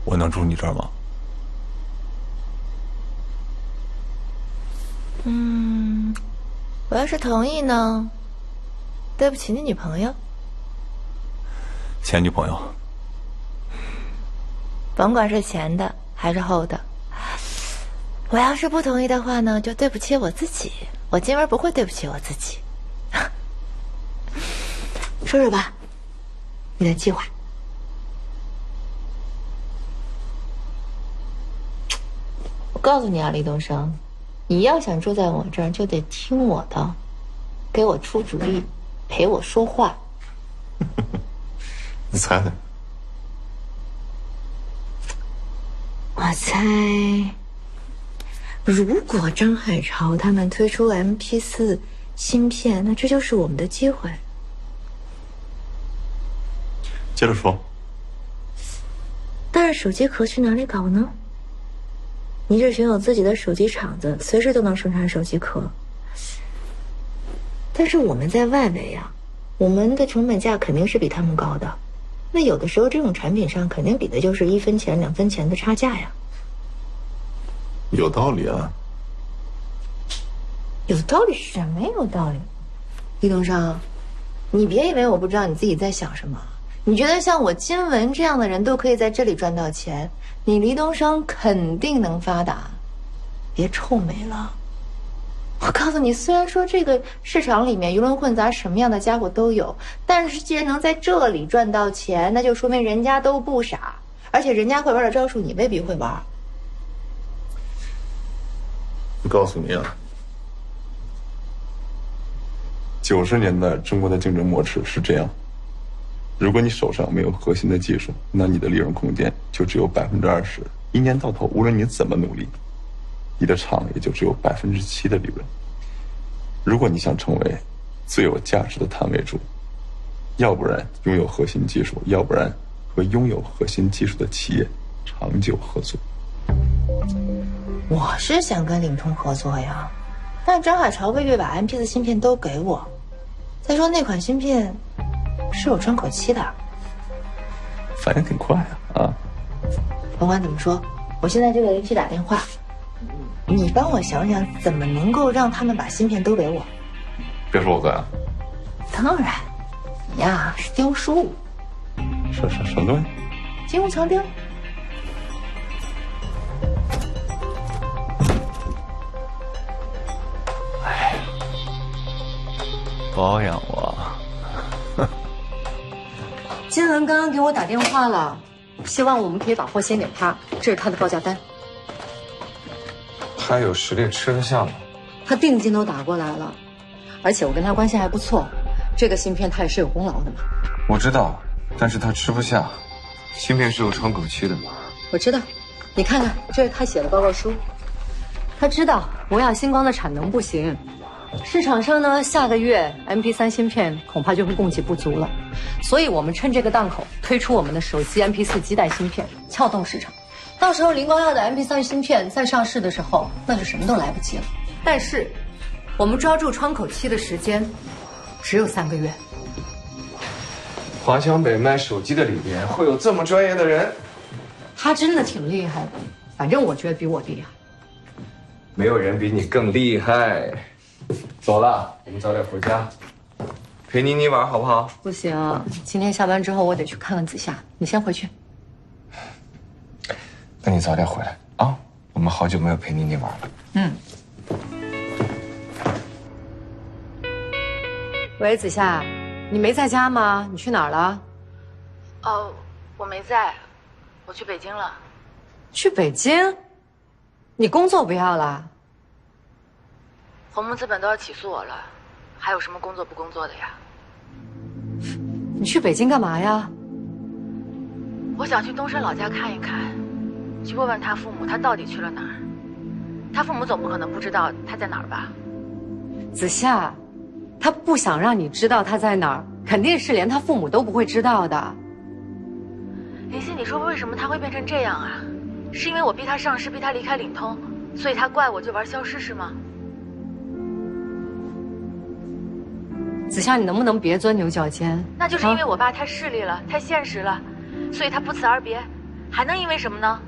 我能住你这儿吗？我要是同意呢？对不起你女朋友。前女朋友。甭管是前的还是后的，我要是不同意的话呢，就对不起我自己。我今晚不会对不起我自己。说说吧，你的计划。我告诉你啊，李东升，你要想住在我这儿，就得听我的，给我出主意，陪我说话。你猜猜？我猜，如果张海潮他们推出 MP4 芯片，那这就是我们的机会。接着说。但是手机壳去哪里搞呢？你这寻有自己的手机厂子，随时都能生产手机壳。但是我们在外围啊，我们的成本价肯定是比他们高的。那有的时候这种产品上肯定比的就是1分钱2分钱的差价呀。有道理啊。有道理是没有道理。李东升，你别以为我不知道你自己在想什么。你觉得像我金文这样的人都可以在这里赚到钱，你黎东升肯定能发达。别臭美了。我告诉你，虽然说这个市场里面鱼龙混杂，什么样的家伙都有，但是既然能在这里赚到钱，那就说明人家都不傻，而且人家会玩的招数你未必会玩。我告诉你啊，90年代中国的竞争模式是这样：如果你手上没有核心的技术，那你的利润空间就只有20%。一年到头，无论你怎么努力，你的厂也就只有7%的利润。如果你想成为最有价值的摊位主，要不然拥有核心技术，要不然和拥有核心技术的企业长久合作。我是想跟领通合作呀，但张海潮未必把 MP4 芯片都给我。再说那款芯片是有窗口期的。反应挺快啊！甭管怎么说，我现在就给林奇打电话，你帮我想想怎么能够让他们把芯片都给我。别说我在啊。当然，你呀是雕叔。什么东西？金屋藏雕。包养我。金文刚刚给我打电话了，希望我们可以把货先给他，这是他的报价单。他有实力吃得下吗？他定金都打过来了，而且我跟他关系还不错，这个芯片他也是有功劳的嘛。我知道，但是他吃不下，芯片是有窗口期的。我知道，你看看，这是他写的报告书。他知道博雅星光的产能不行，市场上呢，下个月 MP3 芯片恐怕就会供给不足了，所以我们趁这个档口推出我们的手机 MP4 基带芯片，撬动市场。到时候灵光耀的 MP3 芯片在上市的时候，那就什么都来不及了。但是，我们抓住窗口期的时间只有3个月。华强北卖手机的里边会有这么专业的人？他真的挺厉害的，反正我觉得比我厉害。没有人比你更厉害。走了，我们早点回家，陪妮妮玩好不好？不行，今天下班之后我得去看看子夏，你先回去。那你早点回来啊！我们好久没有陪妮妮玩了。嗯。喂，子夏，你没在家吗？你去哪儿了？哦，我没在，我去北京了。去北京？你工作不要了？鸿蒙资本都要起诉我了，还有什么工作不工作的呀？你去北京干嘛呀？我想去东升老家看一看，去问问他父母他到底去了哪儿。他父母总不可能不知道他在哪儿吧？子夏，他不想让你知道他在哪儿，肯定是连他父母都不会知道的。林夕，你说为什么他会变成这样啊？是因为我逼他上市，逼他离开领通，所以他怪我就玩消失是吗？子夏，你能不能别钻牛角尖？那就是因为我爸太势利了，太现实了，所以他不辞而别，还能因为什么呢？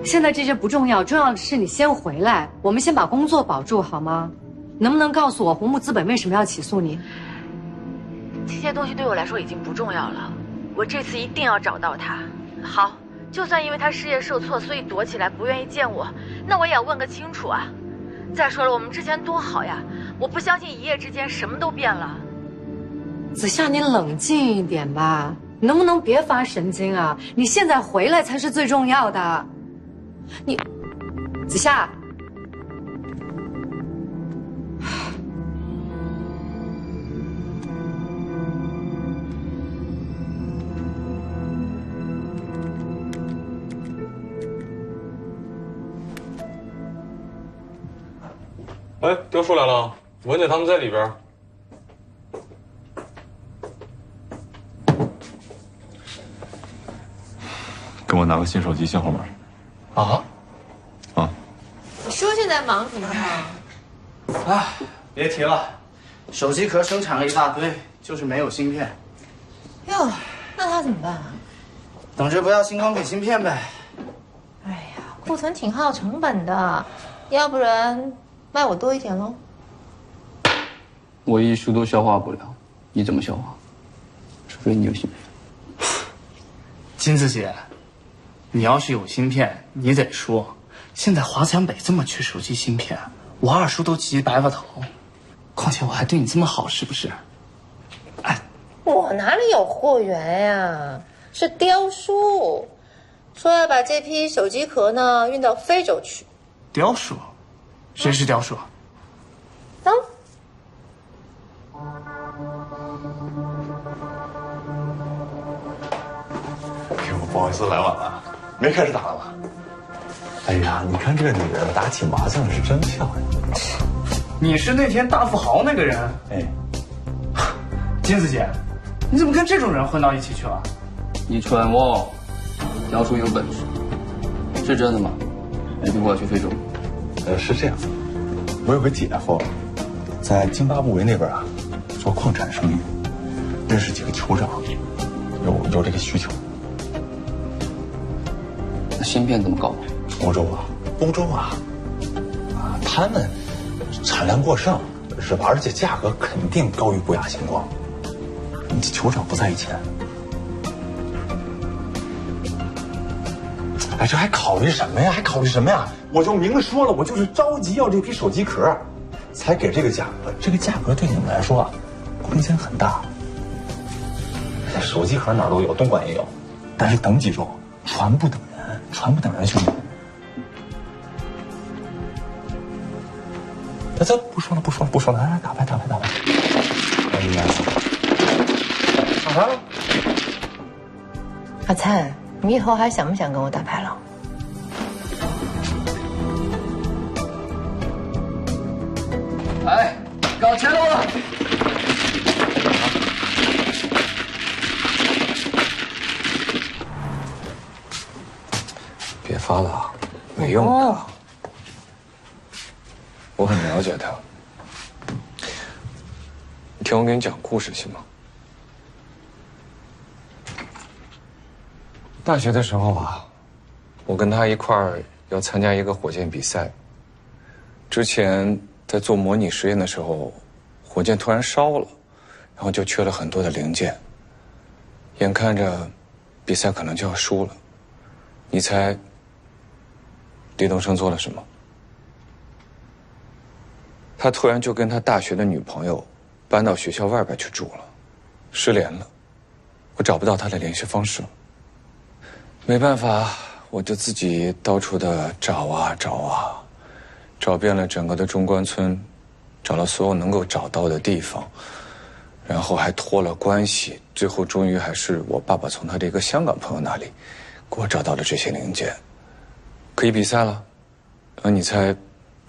现在这些不重要，重要的是你先回来，我们先把工作保住好吗？能不能告诉我红木资本为什么要起诉你？这些东西对我来说已经不重要了，我这次一定要找到他。好，就算因为他事业受挫，所以躲起来不愿意见我，那我也要问个清楚啊。再说了，我们之前多好呀，我不相信一夜之间什么都变了。子夏，你冷静一点吧，你能不能别发神经啊？你现在回来才是最重要的。你，子夏。哎，雕叔来了，文姐他们在里边。给我拿个新手机信号码。啊？啊。你叔现在忙什么呢？哎，别提了，手机壳生产了一大堆，就是没有芯片。哟，那他怎么办啊？等着不要星光给芯片呗。哎呀，库存挺耗成本的，要不然卖我多一点喽。我一书都消化不了，你怎么消化？除非你有芯片。金子姐，你要是有芯片，你得说，现在华强北这么缺手机芯片，我二叔都急白发头。况且我还对你这么好，是不是？哎，我哪里有货源呀？是雕叔说要把这批手机壳呢运到非洲去。雕叔？谁是雕叔？啊？不好意思，来晚了，没开始打了吧？哎呀，你看这个女人打起麻将是真漂亮。你是那天大富豪那个人？哎，金子姐，你怎么跟这种人混到一起去了？你蠢哦，雕叔有本事，是真的吗？没听过去非洲？是这样，我有个姐夫，在津巴布韦那边啊，做矿产生意，认识几个酋长，有这个需求。那芯片怎么搞？欧洲啊，他们产量过剩，是吧？而且价格肯定高于博雅星光。你酋长不在意钱，哎，这还考虑什么呀？我就明说了，我就是着急要这批手机壳，才给这个价格。这个价格对你们来说啊，空间很大。手机壳哪儿都有，东莞也有，但是等几周，船不等人，兄弟。咱不说了，来打牌。哎呀，打牌了。阿灿，你以后还想不想跟我打牌了？哎，搞钱了！别发了啊，没用的。我很了解他。你听我给你讲故事行吗？大学的时候啊，我跟他一块儿要参加一个火箭比赛。之前在做模拟实验的时候，火箭突然烧了，然后就缺了很多的零件。眼看着比赛可能就要输了，你猜李东升做了什么？他突然就跟他大学的女朋友搬到学校外边去住了，失联了，我找不到他的联系方式了。没办法，我就自己到处的找遍了整个的中关村，找了所有能够找到的地方，然后还托了关系，最后终于还是我爸爸从他的一个香港朋友那里给我找到了这些零件，可以比赛了。你猜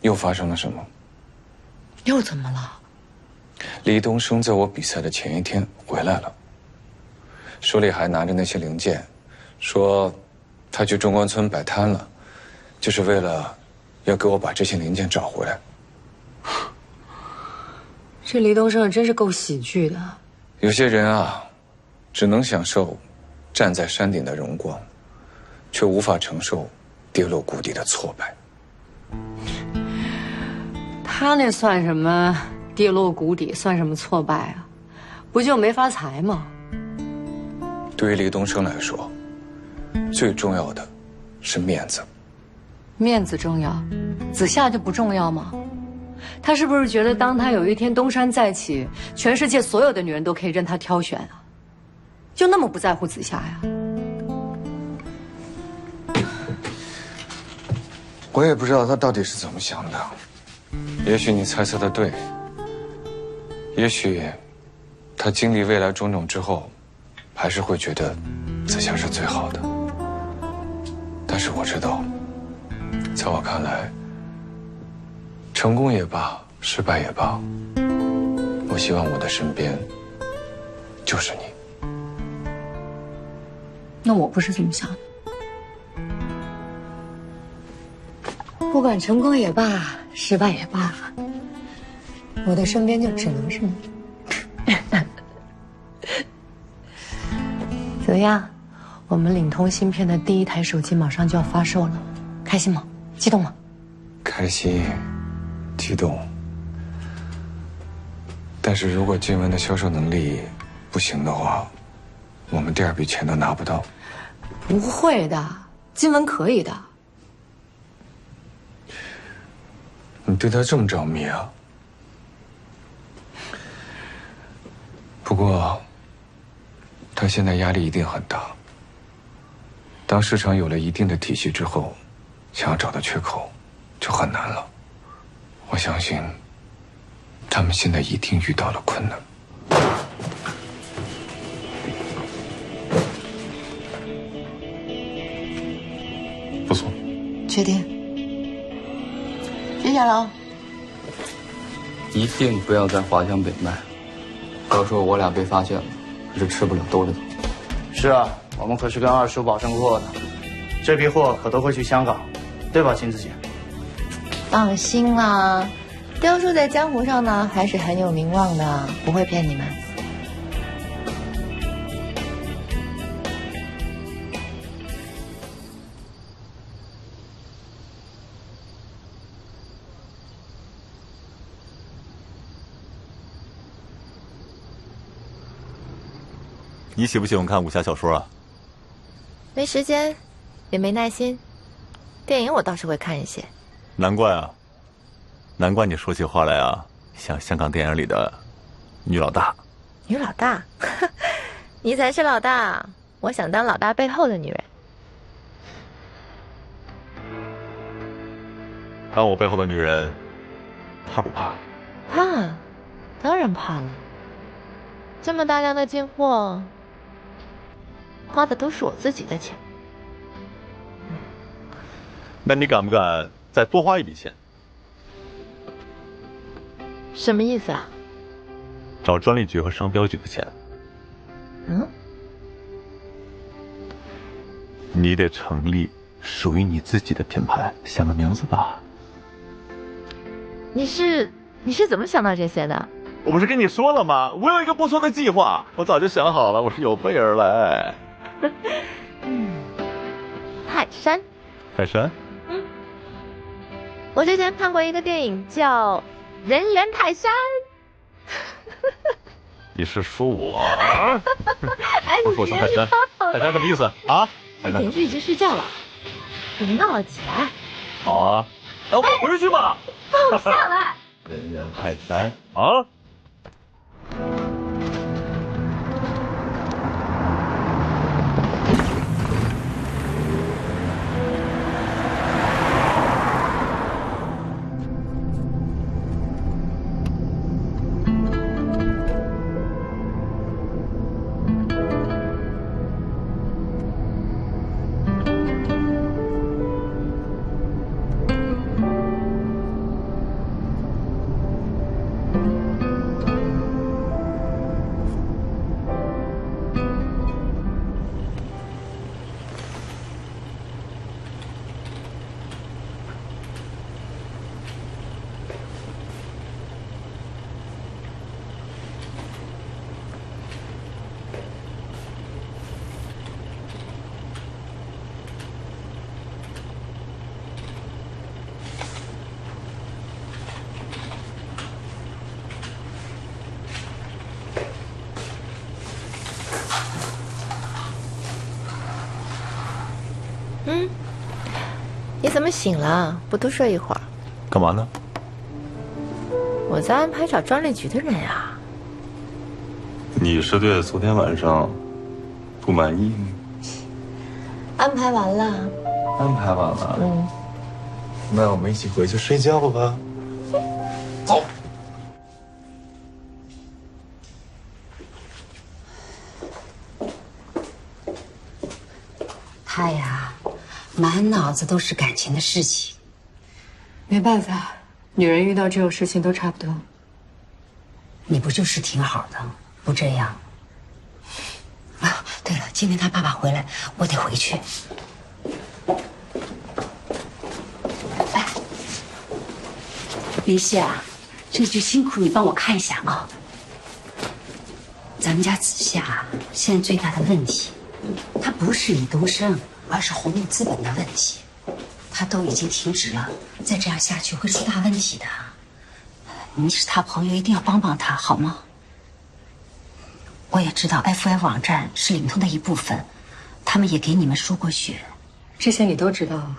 又发生了什么？又怎么了？李东升在我比赛的前一天回来了，手里还拿着那些零件，说他去中关村摆摊了，就是为了要给我把这些零件找回来。这黎东升真是够喜剧的。有些人啊，只能享受站在山顶的荣光，却无法承受跌落谷底的挫败。他那算什么跌落谷底？算什么挫败啊？不就没发财吗？对于李东升来说，最重要的是面子。面子重要，子夏就不重要吗？他是不是觉得当他有一天东山再起，全世界所有的女人都可以任他挑选啊？就那么不在乎子夏呀？我也不知道他到底是怎么想的。也许你猜测的对，也许他经历未来种种之后，还是会觉得子夏是最好的。但是我知道，在我看来，成功也罢，失败也罢，我希望我的身边就是你。那我不是这么想的。不管成功也罢，失败也罢，我的身边就只能是你。怎么样？我们领通芯片的第一台手机马上就要发售了，开心吗？激动吗？开心，激动。但是如果金文的销售能力不行的话，我们第二笔钱都拿不到。不会的，金文可以的。你对他这么着迷啊？不过，他现在压力一定很大。当市场有了一定的体系之后，想要找到缺口，就很难了。我相信，他们现在一定遇到了困难。不错，确定？接下来哦。一定不要在华强北卖，到时候我俩被发现了，可是吃不了兜着走。是啊，我们可是跟二叔保证过的，这批货可都会去香港，对吧，金子姐？放心啦，雕叔在江湖上呢还是很有名望的，不会骗你们。你喜不喜欢看武侠小说啊？没时间，也没耐心。电影我倒是会看一些。难怪啊，难怪你说起话来啊，像香港电影里的女老大。女老大，你才是老大。我想当老大背后的女人。当我背后的女人，怕不怕？怕，当然怕了。这么大量的进货，花的都是我自己的钱。那你敢不敢再多花一笔钱？什么意思啊？找专利局和商标局的钱。嗯？你得成立属于你自己的品牌，想个名字吧。你是怎么想到这些的？我不是跟你说了吗？我有一个不错的计划，我早就想好了，我是有备而来。泰山。泰山？我之前看过一个电影叫《人猿泰山》。你是说我？我说泰山，泰山什么意思啊？邻居已经睡觉了，我们闹了起来。好啊，那我回去吧。放我下来。人猿泰山啊！你怎么醒了？不多睡一会儿？干嘛呢？我在安排找专利局的人呀。你是对昨天晚上不满意吗？安排完了。安排完了。那我们一起回去睡觉吧。走。他呀，满脑子都是感情的事情。没办法，女人遇到这种事情都差不多。你不就是挺好的，不这样？啊，对了，今天他爸爸回来，我得回去。哎，林夕啊，这就辛苦你帮我看一下啊。咱们家子夏现在最大的问题，他不是李东升，而是红木资本的问题。他都已经停止了，再这样下去会出大问题的。你是他朋友，一定要帮帮他，好吗？我也知道 FI 网站是领头的一部分，他们也给你们输过血，这些你都知道啊。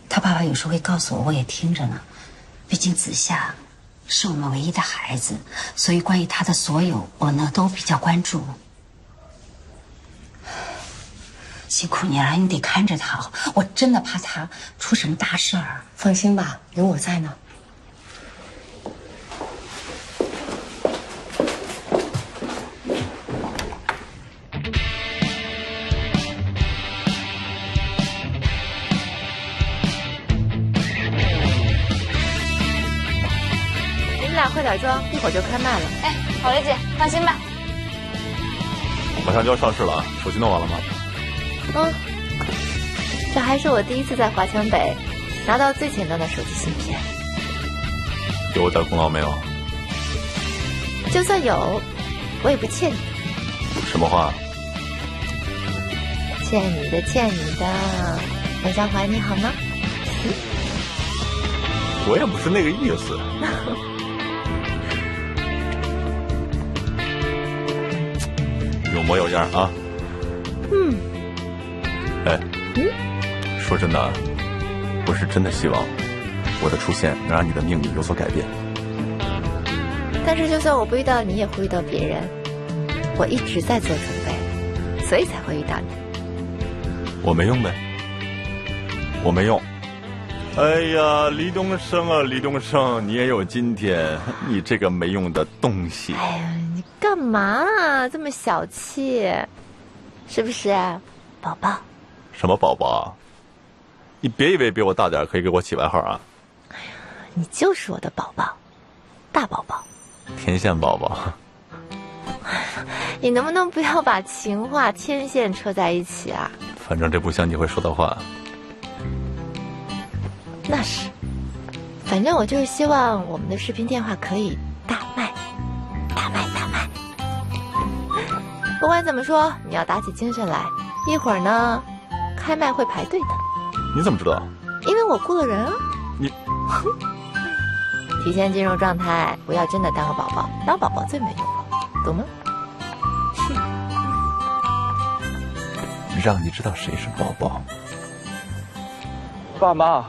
他爸爸有时候会告诉我，我也听着呢。毕竟子夏是我们唯一的孩子，所以关于他的所有，我呢都比较关注。辛苦你了，你得看着他，我真的怕他出什么大事儿。放心吧，有我在呢。你们俩快点装，一会儿就开卖了。哎，好嘞，姐，放心吧。马上就要上市了啊，手机弄完了吗？这还是我第一次在华强北拿到最前端的手机芯片。有我点功劳没有？就算有，我也不欠你。什么话？欠你的，欠你的，我想还你好吗？我也不是那个意思。有模有样啊。哎，说真的，我是真的希望我的出现能让你的命运有所改变。但是就算我不遇到你，也会遇到别人。我一直在做准备，所以才会遇到你。我没用呗，我没用。哎呀，李东升啊，李东升，你也有今天，你这个没用的东西。哎呀，你干嘛啊？这么小气，是不是，宝宝？什么宝宝？你别以为比我大点可以给我起外号啊！你就是我的宝宝，大宝宝，天线宝宝。你能不能不要把情话天线扯在一起啊？反正这不像你会说的话。那是，反正我就是希望我们的视频电话可以大卖，大卖，大卖。不管怎么说，你要打起精神来，一会儿呢，开卖会排队的。你怎么知道？因为我雇了人啊。你提前进入状态，不要真的当个宝宝，当宝宝最没用了，懂吗？让你知道谁是宝宝。爸妈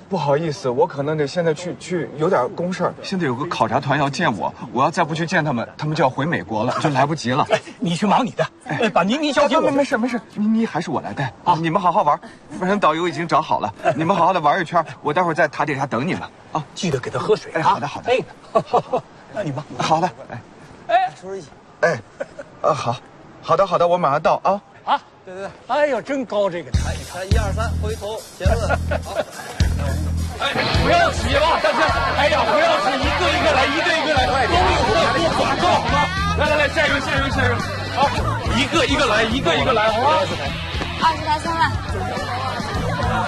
不好意思，我可能得现在去有点公事儿。现在有个考察团要见我，我要再不去见他们，他们就要回美国了，就来不及了。你去忙你的，把宁小姐没事，你还是我来带啊！你们好好玩，反正导游已经找好了，你们好好的玩一圈，我待会儿在塔底下等你们啊！记得给他喝水。哎，好的。哎，那你忙。好的。哎，收拾一下。哎，好的，我马上到啊。啊，对，哎呦，真高这个台！你看，1、2、3，回头前问。好。哎，不要挤了，大家！哎呀，不要挤，一个一个来，都有的多广告好吗？来，下一位。好，一个一个来，好吗？20台3万。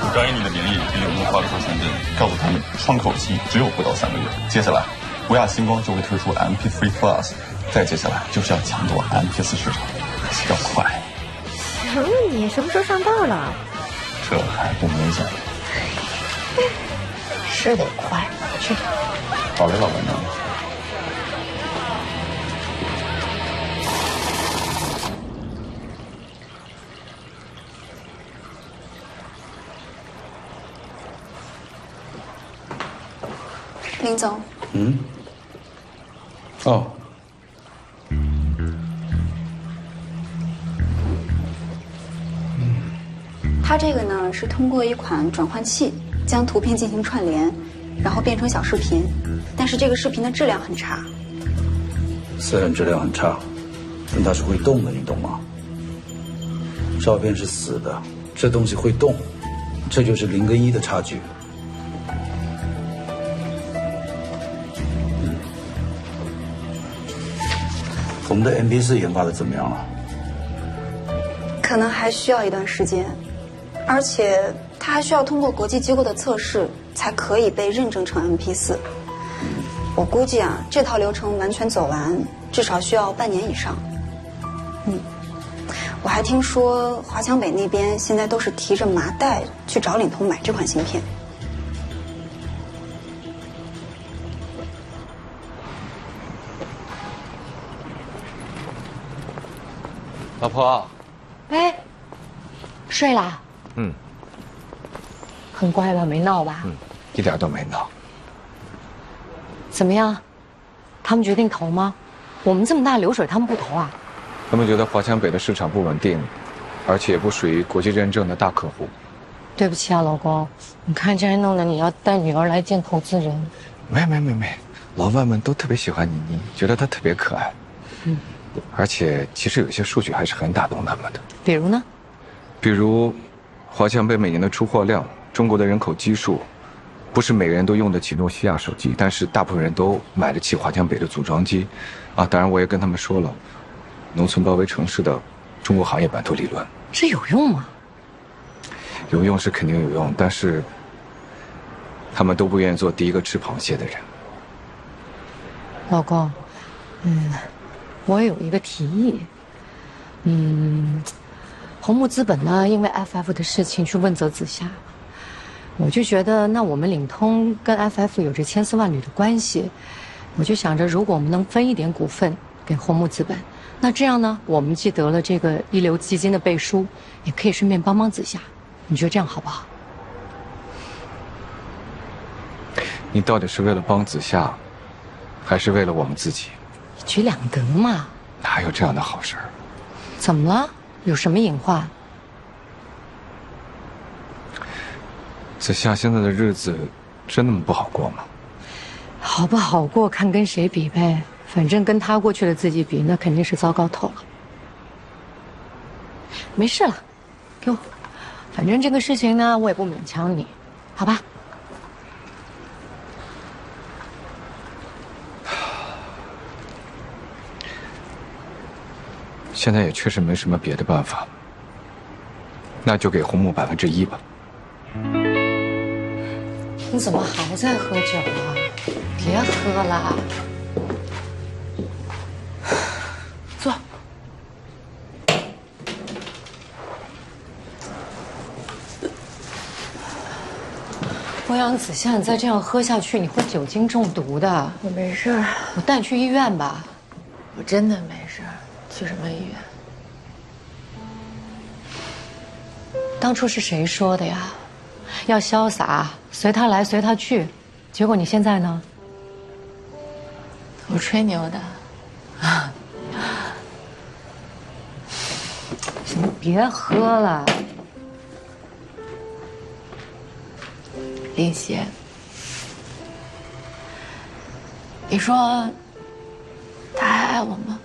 我刚以你的名义给用户发了收签证，告诉他们窗口期只有不到3个月。接下来，博雅星光就会推出 MP3 Plus， 再接下来就是要抢夺 MP4 市场，要快。行了你，什么时候上道了？这还不明显。是得快，去。好嘞，老板娘。林总。嗯。哦。它这个呢是通过一款转换器将图片进行串联，然后变成小视频，但是这个视频的质量很差。虽然质量很差，但它是会动的，你懂吗？照片是死的，这东西会动，这就是0跟1的差距。我们的 MP4 研发的怎么样了？可能还需要一段时间，而且它还需要通过国际机构的测试，才可以被认证成 MP4。我估计啊，这套流程完全走完，至少需要半年以上。我还听说华强北那边现在都是提着麻袋去找领头买这款芯片。老婆。哎，睡啦？嗯。很乖吧？没闹吧？一点都没闹。怎么样？他们决定投吗？我们这么大流水，他们不投啊？他们觉得华强北的市场不稳定，而且也不属于国际认证的大客户。对不起啊，老公，你看这还弄得你要带女儿来见投资人。没，老外们都特别喜欢妮妮，觉得她特别可爱。而且其实有些数据还是很打动他们的。比如呢？比如，华强北每年的出货量，中国的人口基数，不是每个人都用得起诺基亚手机，但是大部分人都买得起华强北的组装机。啊，当然我也跟他们说了，农村包围城市的中国行业版图理论。这有用吗？有用是肯定有用，但是他们都不愿意做第一个吃螃蟹的人。老公，我有一个提议，红木资本呢，因为 FF 的事情去问责子夏，我就觉得那我们领通跟 FF 有着千丝万缕的关系，我就想着如果我们能分一点股份给红木资本，那这样呢，我们既得了这个一流基金的背书，也可以顺便帮帮子夏，你觉得这样好不好？你到底是为了帮子夏，还是为了我们自己？一举两得嘛。哪有这样的好事儿？怎么了？有什么隐患？子夏现在的日子真那么不好过吗？好不好过看跟谁比呗，反正跟他过去的自己比，那肯定是糟糕透了。没事了，给我，反正这个事情呢，我也不勉强你，好吧？现在也确实没什么别的办法，那就给红木1%吧。你怎么还在喝酒啊？别喝了，坐。欧阳子夏，你再这样喝下去，你会酒精中毒的。我没事儿，我带你去医院吧。我真的没事儿。去什么医院？当初是谁说的呀？要潇洒，随他来随他去。结果你现在呢？我吹牛的。行，别喝了。林夕，你说他还爱我吗？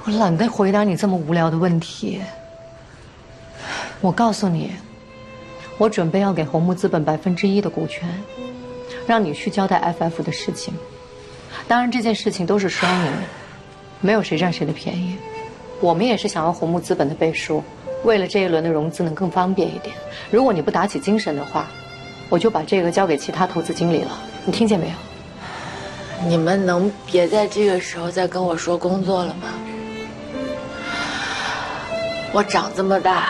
我懒得回答你这么无聊的问题。我告诉你，我准备要给红木资本1%的股权，让你去交代 FF 的事情。当然，这件事情都是双赢，没有谁占谁的便宜。我们也是想要红木资本的背书，为了这一轮的融资能更方便一点。如果你不打起精神的话，我就把这个交给其他投资经理了。你听见没有？你们能别在这个时候再跟我说工作了吗？我长这么大，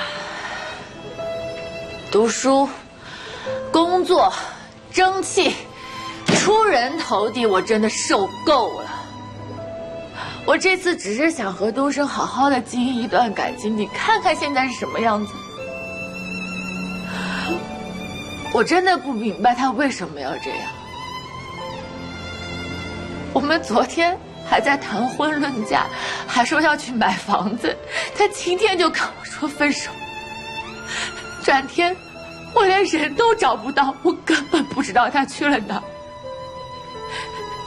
读书、工作、争气、出人头地，我真的受够了。我这次只是想和东升好好的经营一段感情，你看看现在是什么样子。我真的不明白他为什么要这样。我们昨天还在谈婚论嫁，还说要去买房子，他今天就跟我说分手。转天，我连人都找不到，我根本不知道他去了哪儿。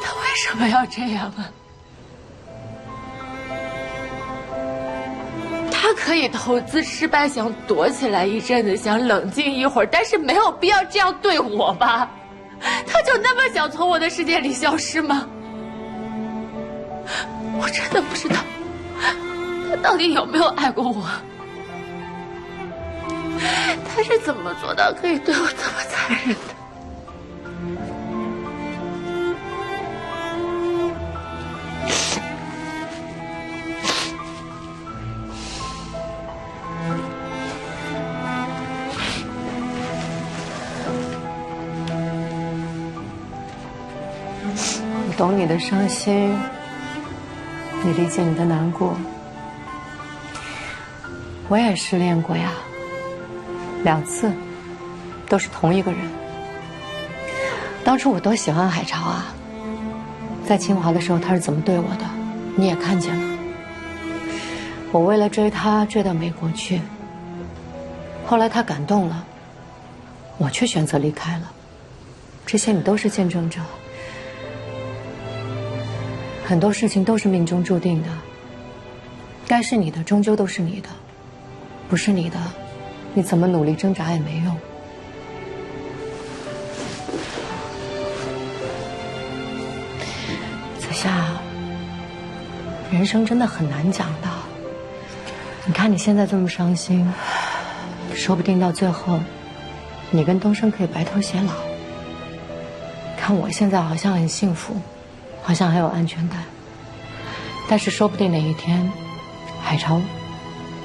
他为什么要这样啊？他可以投资失败，想躲起来一阵子，想冷静一会儿，但是没有必要这样对我吧？他就那么想从我的世界里消失吗？我真的不知道他到底有没有爱过我。他是怎么做到可以对我这么残忍的？我懂你的伤心，也理解你的难过。我也失恋过呀，2次，都是同一个人。当初我多喜欢海潮啊，在清华的时候他是怎么对我的，你也看见了。我为了追他追到美国去，后来他感动了，我却选择离开了。这些你都是见证者。很多事情都是命中注定的，该是你的终究都是你的，不是你的，你怎么努力挣扎也没用。子夏，人生真的很难讲的。你看你现在这么伤心，说不定到最后，你跟东升可以白头偕老。看我现在好像很幸福，好像很有安全感，但是说不定哪一天，海潮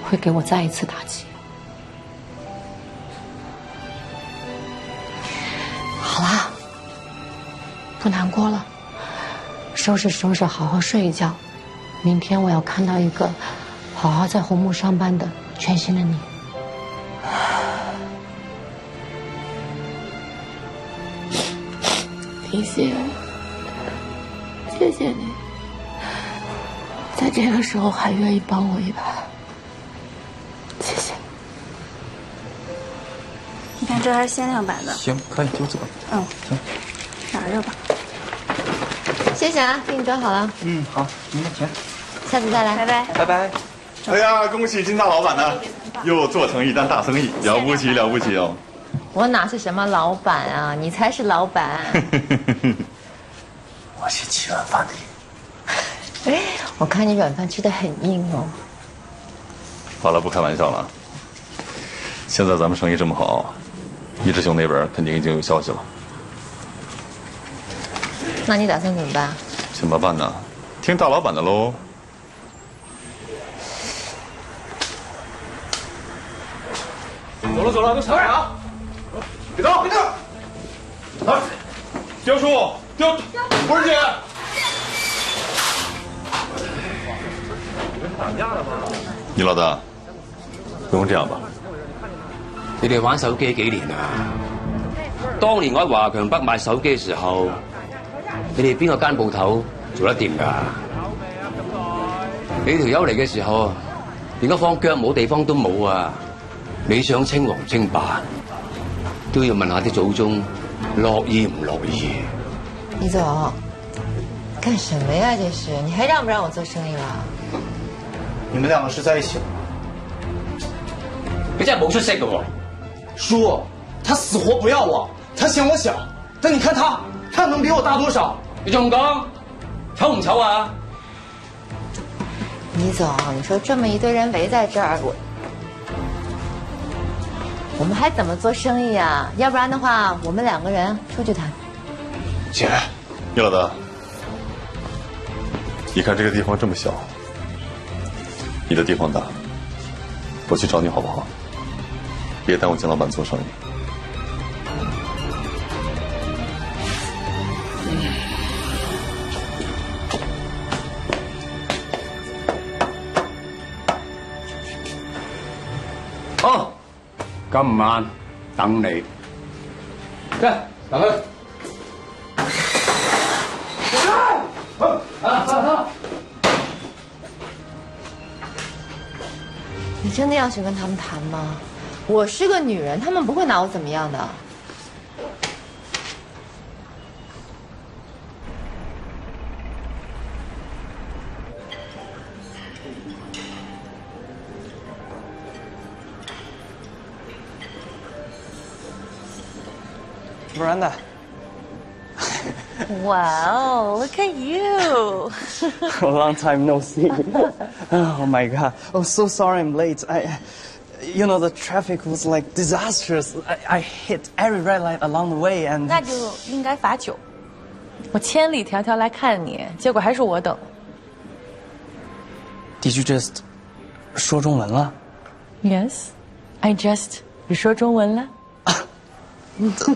会给我再一次打击。好啦，不难过了，收拾收拾，好好睡一觉。明天我要看到一个好好在红木上班的全新的你。林夕，谢谢你，在这个时候还愿意帮我一把，谢谢。你看，这还是限量版的。行，可以就这个。嗯，行，拿着吧。谢谢啊，给你装好了。嗯，好，您的钱。下次再来，拜拜。拜拜。哎呀，恭喜金大老板呢，又做成一单大生意，了不起了不起哦！我哪是什么老板啊，你才是老板。我先吃软饭的。我看你软饭吃得很硬哦。好了，不开玩笑了。现在咱们生意这么好，一志兄那边肯定已经有消息了。那你打算怎么办？怎么办呢？听大老板的喽。走了走了，都下来啊！别动别动！来，刁叔，刁不是姐。打架了吗？你老大，不用这样吧？你哋玩手機幾年啊？當年我喺華強北賣手機嘅時候，你哋邊個間鋪頭做得掂㗎？你條友嚟嘅時候，連個放腳冇地方都冇啊！你想稱王稱霸，都要問下啲祖宗樂意唔樂意。李總，幹什麼呀？這是，你還讓不讓我做生意了？你們兩個是在一起了？你真係冇出息㗎喎！叔，他死活不要我，他嫌我小，但你看他能比我大多少？你仲唔講？醜唔醜啊？李總，你說這麼一堆人圍在這兒，我們還怎麼做生意啊？要不然的話，我們兩個人出去談。姐，叶老大，你看这个地方这么小，你的地方大，我去找你好不好？别耽误金老板做生意。好，今晚等你。嚟，等佢。你真的要去跟他们谈吗？我是个女人，他们不会拿我怎么样的。Miranda. Wow, look at you. A long time no see. Oh my god. Oh, so sorry I'm late. You know, the traffic was like disastrous. I hit every red light along the way and... 那就应该罚酒。我千里迢迢来看你，结果还是我等。Did you just 说中文了 Yes, I just 说中文了。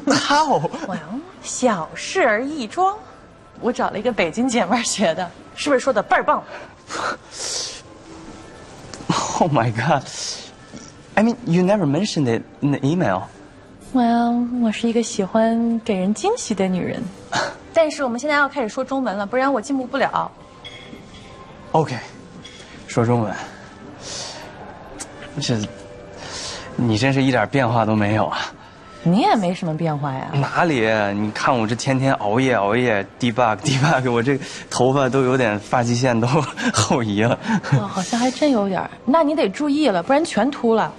How? Well, 小事而易装。我找了一个北京姐妹学的，是不是说的倍儿棒 Oh my god. I mean, you never mentioned it in the email. Well, 我是一个喜欢给人惊喜的女人。但是我们现在要开始说中文了，不然我进步不了。OK， 说中文。你真是一点变化都没有啊！你也没什么变化呀。哪里？你看我这天天熬夜 debug， 我这头发都有点发际线都后移了。哦，好像还真有点。那你得注意了，不然全秃了。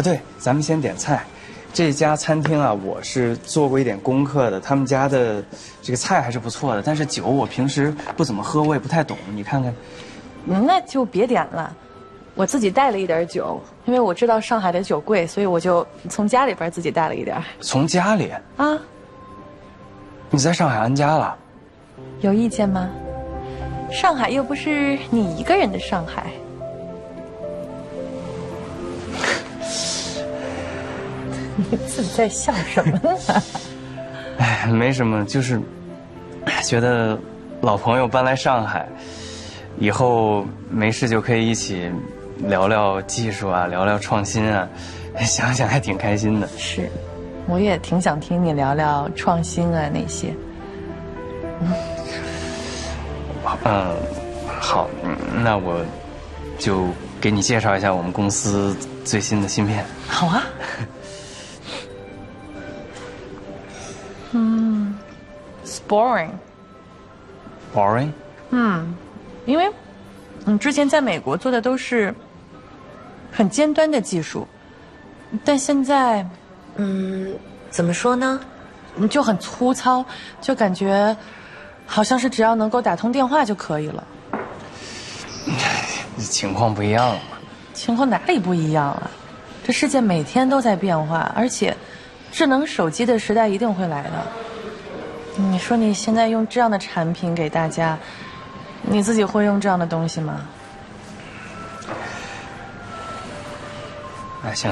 对，咱们先点菜。这家餐厅啊，我是做过一点功课的，他们家的这个菜还是不错的，但是酒我平时不怎么喝，我也不太懂，你看看。那就别点了，我自己带了一点酒，因为我知道上海的酒贵，所以我就从家里边自己带了一点。从家里？啊？你在上海安家了？有意见吗？上海又不是你一个人的上海。你自己在笑什么呢？哎，没什么，就是觉得老朋友搬来上海，以后没事就可以一起聊聊技术啊，聊聊创新啊，想想还挺开心的。是，我也挺想听你聊聊创新啊那些。好，那我就给你介绍一下我们公司最新的芯片。好啊。It's boring. Boring? 因为你之前在美国做的都是很尖端的技术，但现在，怎么说呢？就很粗糙，就感觉好像是只要能够打通电话就可以了。情况不一样了嘛？情况哪里不一样啊？这世界每天都在变化，而且智能手机的时代一定会来的。你说你现在用这样的产品给大家，你自己会用这样的东西吗？哎，行，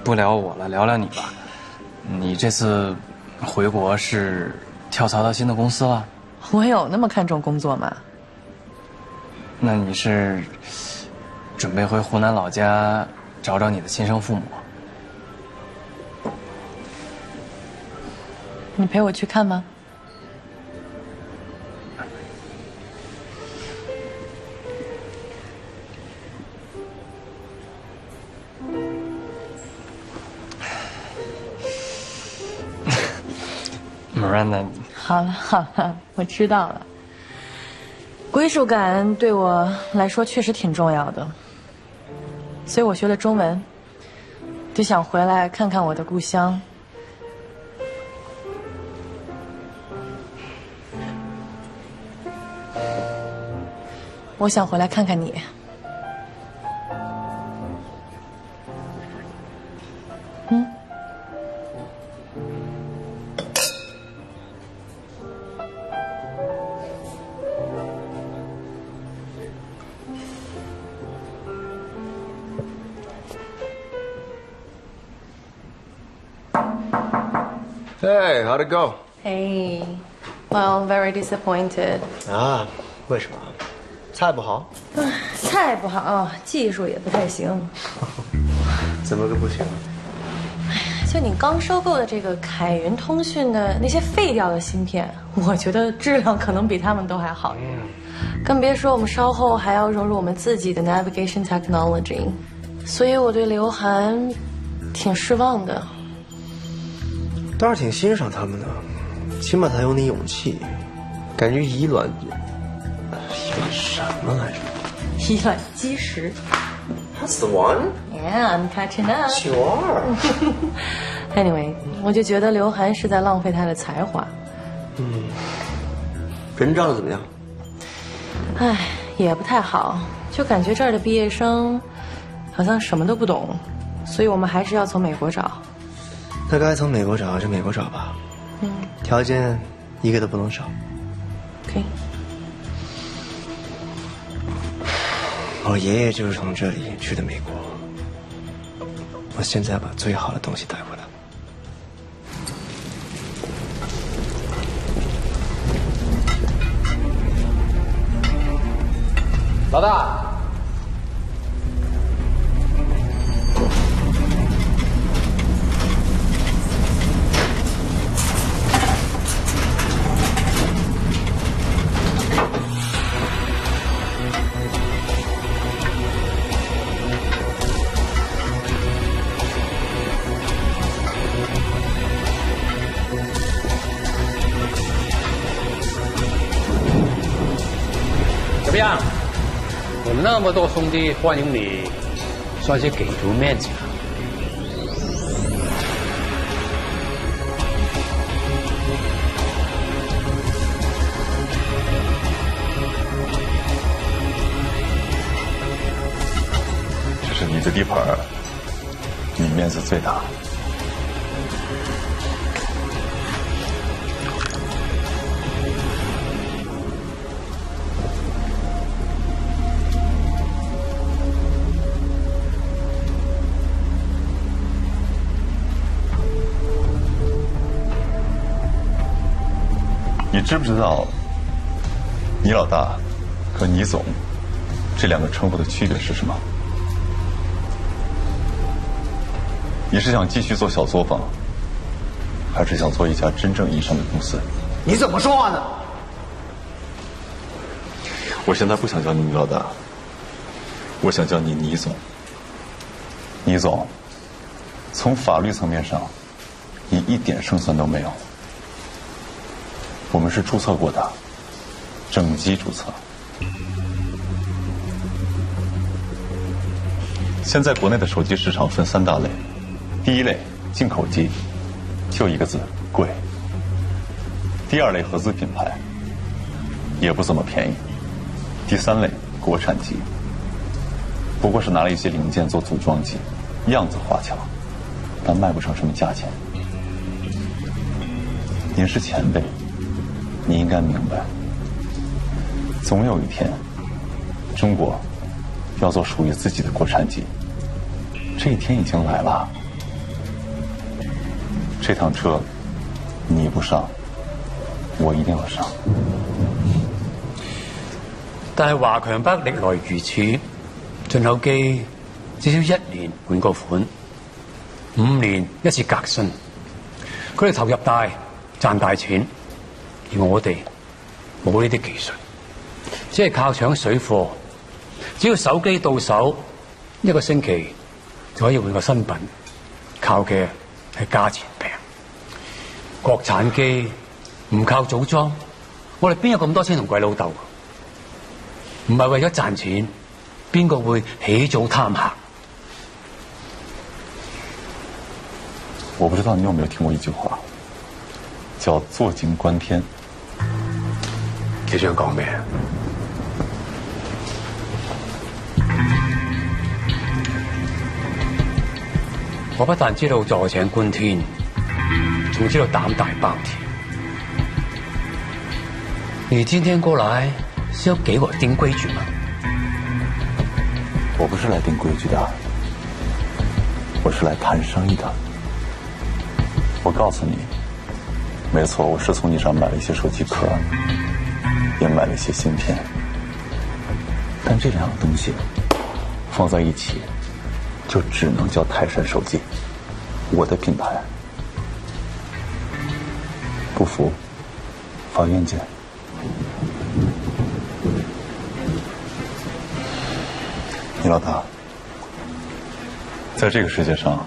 不聊我了，聊聊你吧。你这次回国是跳槽到新的公司了？我有那么看重工作吗？那你是准备回湖南老家找找你的亲生父母？你陪我去看吗？Miranda， 好了好了，我知道了。归属感对我来说确实挺重要的，所以我学了中文，就想回来看看我的故乡。我想回来看看你。Hey, how'd it go? Hey, well, very disappointed. 啊，为什么？菜不好？菜不好，技术也不太行。怎么个不行？就你刚收购的这个凯云通讯的那些废掉的芯片，我觉得质量可能比他们都还好。更别说我们稍后还要融入我们自己的 navigation technology， 所以我对刘涵挺失望的。倒是挺欣赏他们的，起码他有那勇气。感觉以卵什么来着？以卵击石。That's the one. Yeah, I'm catching up. You are. Anyway， 我就觉得刘涵是在浪费他的才华。人照的怎么样？唉，也不太好，就感觉这儿的毕业生好像什么都不懂，所以我们还是要从美国找。那该从美国找就美国找吧。条件一个都不能少。OK。我爷爷就是从这里去的美国，我现在把最好的东西带回来。老大，怎么样？我们那么多兄弟欢迎你，算是给足面子了。这是你的地盘，你面子最大。你知不知道，倪老大和倪总这两个称呼的区别是什么？你是想继续做小作坊，还是想做一家真正意义上的公司？你怎么说话呢？我现在不想叫你倪老大，我想叫你倪总。倪总，从法律层面上，你一点胜算都没有。我们是注册过的，整机注册。现在国内的手机市场分3大类，第一类进口机，就一个字，贵。第二类合资品牌，也不怎么便宜。第3类国产机，不过是拿了一些零件做组装机，样子华强，但卖不成什么价钱。您是前辈，你应该明白，总有一天，中国要做属于自己的国产机，这一天已经来了。这趟车，你不上，我一定要上。但係華強北歷來如此，進口機至少1年換個款，5年一次革新。佢哋投入大，賺大錢，而我哋冇呢啲技術，只係靠搶水貨。只要手機到手，1個星期就可以換個新品，靠嘅係價錢平。國產機唔靠組裝，我哋邊有咁多錢同鬼佬鬥？唔係為咗賺錢，邊個會起早貪客？我不知道你有没有听过一句話，叫坐井觀天。你想講咩？我不但知道坐井觀天，仲知道膽大包天。你今天過來是要給我定規矩嗎？我不是來定規矩的，我是來談生意的。我告訴你，沒錯，我是從你上買了一些手機殼，也買了一些芯片，但這兩樣東西放在一起，就只能叫泰山手機。我的品牌。不服，法院见。你老大，在这个世界上，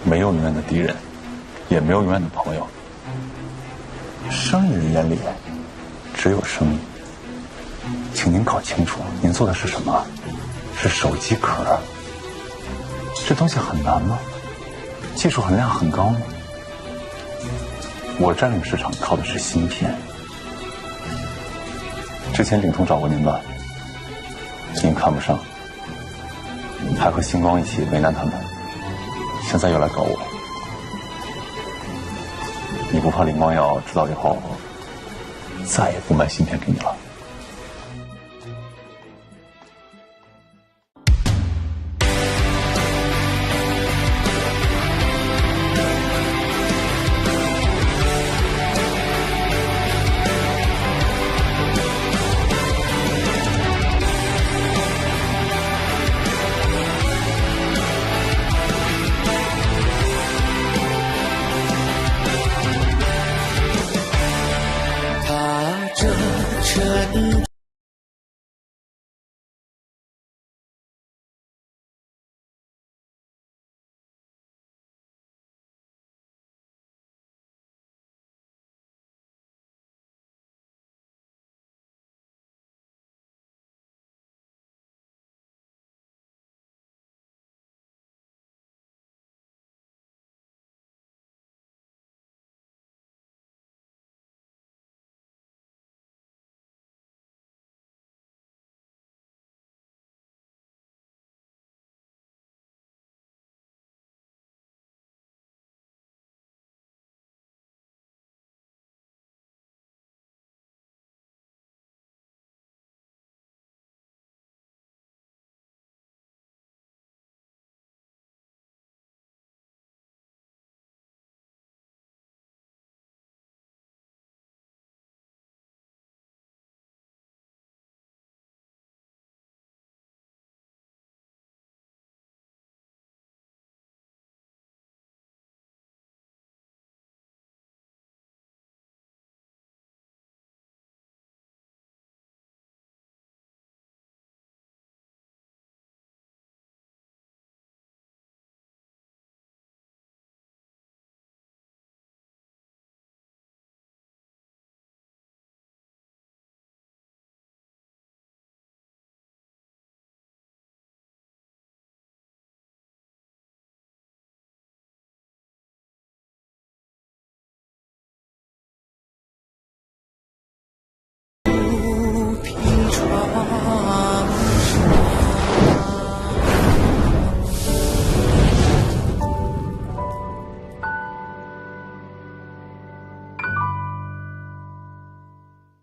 没有永远的敌人，也没有永远的朋友。生意人眼里只有生意。请您搞清楚，您做的是什么？是手机壳。这东西很难吗？技术含量很高吗？我占领市场靠的是芯片。之前领通找过您吧，您看不上，还和星光一起为难他们，现在又来搞我。你不怕林光耀知道以后再也不卖芯片给你了？